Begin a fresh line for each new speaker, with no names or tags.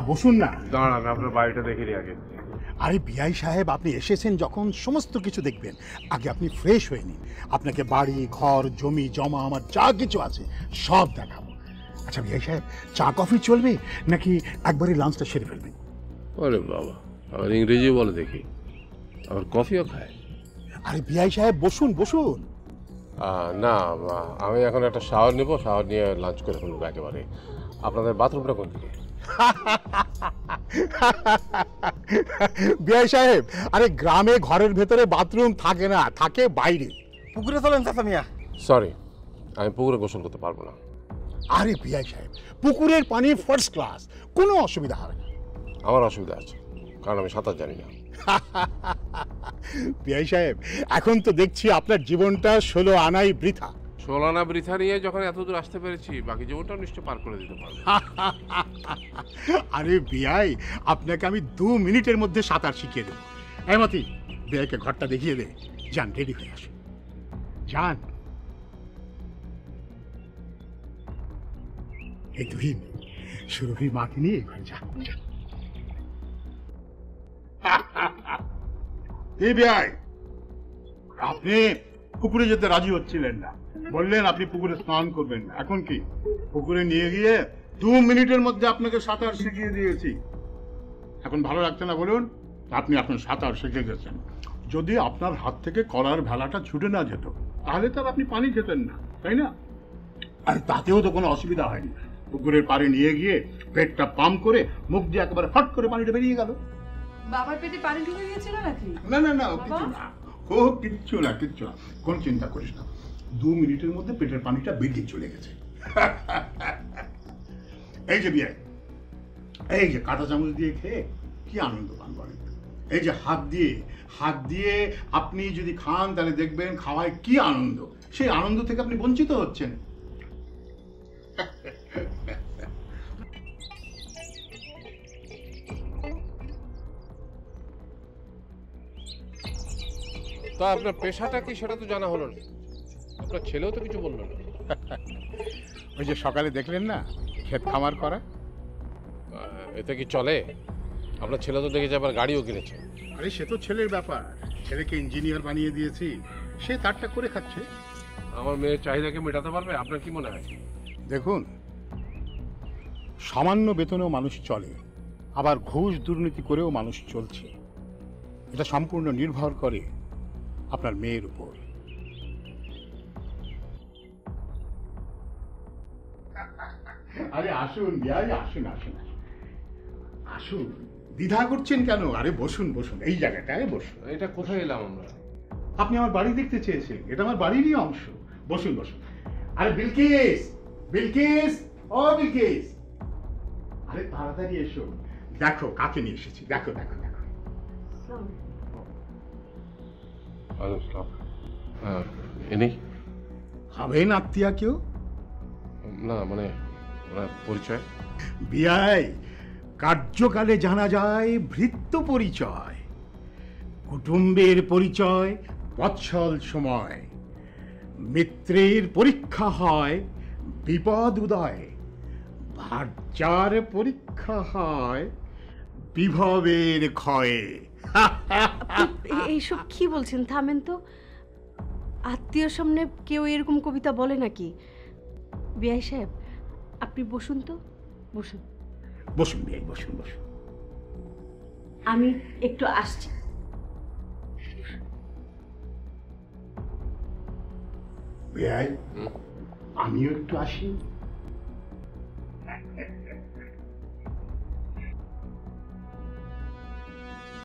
বসুন না।
দাঁড়ান, আপনার বাড়িটা দেখে নি আগে।
আরে বিআই সাহেব, আপনি এসেছেন যখন সমস্ত কিছু দেখবেন, আগে আপনি ফ্রেশ হয়ে নিন। আপনাকে বাড়ি, ঘর, জমি জমা আমার যা কিছু আছে সব দেখাবো। আচ্ছা বিআই সাহেব, চা কফি চলবে নাকি একবারে লাঞ্চটা সেরে ফেলবেন?
আরে বাবা, আবার ইংরেজি বলে দেখি, আবার কফিও খায়।
আরে বিআই সাহেব বসুন বসুন।
না, আমি এখন একটা শাওয়ার নেব, শাওয়ার নিয়ে লাঞ্চ করে ফেলবো একেবারে। আপনাদের বাথরুমটা কোন দিকে?
বিআই সাহেব, আরে গ্রামে ঘরের ভেতরে বাথরুম থাকে না, থাকে বাইরে।
পুকুরে চলেন চাচা মিয়া।
সরি, আমি পুকুরে গোসল করতে পারবো না।
আরে বিআই সাহেব, পুকুরের পানি ফার্স্ট ক্লাস, কোনো অসুবিধা হবে না।
আমার অসুবিধা আছে, কারণ আমি সাঁতার জানি না।
বিআই সাহেব, এখন তো দেখছি আপনার জীবনটা 16 আনাই বৃথা।
16 আনা বৃথা নিয়ে যখন এত দূর আসতে পেরেছি, বাকি জীবনটাও নিশ্চয় পার করে দিতে পারবো।
আরে বিআই, আপনাকে আমি 2 মিনিটের মধ্যে সাঁতার শিখিয়ে দেবো। মতি, বিআইকে ঘরটা দেখিয়ে দে। যান, রেডি হয়ে আসুন, যান। এই তুহিন, সুরভির মাকে নিয়ে ঘরে যা। বিআই, আপনি পুকুরে যেতে রাজি হচ্ছিলেন না, বললেন আপনি পুকুরে স্নান করবেন না। এখন কি, পুকুরে নিয়ে গিয়ে 2 মিনিটের মধ্যে আপনাকে সাঁতার শিখিয়ে দিয়েছি। এখন ভালো লাগছে না বলুন? আপনি এখন সাঁতার শিখে গেছেন। যদি আপনার হাত থেকে কলার ভেলাটা ছুটে না যেত, তাহলে তো আর আপনি পানি খেতেন না, তাই না? আর তাতেও তো কোনো অসুবিধা হয়নি। পুকুরের পাড়ে নিয়ে গিয়ে পেটটা পাম্প করে মুখ দিয়ে একেবারে ফট করে পানিটা বেরিয়ে গেল।
বাবার পেটে পানি ঢুকে গিয়েছিল নাকি?
না না না, কিছু না, ও কিচ্ছু না, কিচ্ছু না, কোনো চিন্তা করিস না। 2 মিনিটের মধ্যে পেটের পানিটা বেরিয়ে চলে গেছে। এই যে বিয়াই, এই যে কাঁটা চামচ দিয়ে খেয়ে কি আনন্দ পান বলেন। এই যে হাত দিয়ে আপনি যদি খান, তাহলে দেখবেন খাওয়ায় কি আনন্দ। সেই আনন্দ থেকে আপনি বঞ্চিত হচ্ছেন।
তা আপনার পেশাটা কি সেটা তো জানা হলো না, আপনার ছেলেও তো কিছু বললো না।
ওই যে সকালে দেখলেন না, ক্ষেত খামার করা।
এতে কি চলে? আপনার ছেলে তো দেখেছে আবার গাড়িও কিনেছে।
আরে সে তো ছেলের ব্যাপার, ছেলেকে ইঞ্জিনিয়ার বানিয়ে দিয়েছি, সে তারটা করে খাচ্ছে।
আমার মেয়ের চাহিদাকে মেটাতে পারবে? আপনার কি মনে হয়?
দেখুন, সামান্য বেতনেও মানুষ চলে, আবার ঘুষ দুর্নীতি করেও মানুষ চলছে। এটা সম্পূর্ণ নির্ভর করে আপনার মেয়ের উপর। আরে আসুন বিয়াই, আসুন আসুন আসুন, দ্বিধা করছেন কেন? আরে বসুন বসুন, এই জায়গাটায় বসুন।
এটা কোথায় এলাম আমরা?
আপনি আমার বাড়ি দেখতে চেয়েছেন, এটা আমার বাড়িরই অংশ। বসুন বসুন। আরে বিলকিস, বিলকিস, ও বিলকিস, আরে তাড়াতাড়ি এসো, দেখো কাকে নিয়ে এসেছি, দেখো দেখো দেখো।
এনে
হবেন আত্মীয়া কেউ?
না মানে ওনার পরিচয়?
বিয়াই, কার্যকালে জানা যায় ভৃত্য পরিচয়, কুটুম্বের পরিচয় বৎসল সময়, মিত্রের পরীক্ষা হয় বিপদ উদয়, ভার্যার পরীক্ষা হয় বিভবের ক্ষয়ে।
এইসব কি বলছেন? থামেন তো। আত্মীয় সামনে কেউ এরকম কবিতা বলে নাকি? বিআই সাহেব, আপনি বসুন তো, বসুন।
বসুন বিয়াই, বসুন বসুন।
আমি একটু আসছি।
বিয়াই, আমিও একটু আসি।